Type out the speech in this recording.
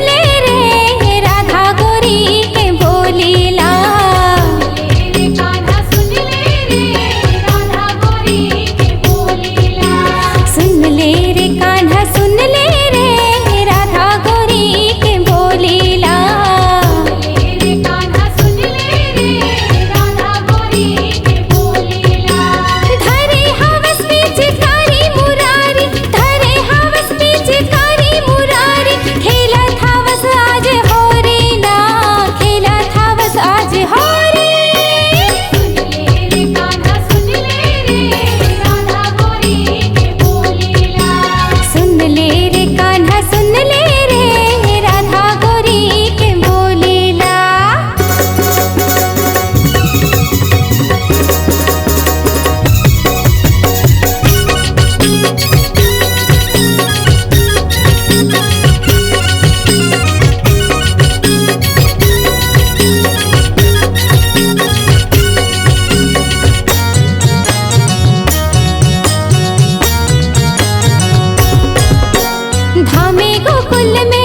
ले रे राधा गोरी के बोलीला। रे कान्हा सुन ले रे राधा गोरी के बोलीला। सुन ले रे कान्हा सुन ले रे राधा गोरी के बोलीला। रे कान्हा सुन ले रे राधा गोरी के बोलीला। धरे हवस पिचकारी मुरारी, धरे हवस पिचकारी मुरारी, खेला थावस आज हो रे ना, खेला थावस आज हो रे। सुन ले रे कान्हा सुन ले रे राधा गोरी के बोलीला। सुन ले रे कान्हा सुन ले रे राधा गोरी के बोलीला। धामे गोकुल में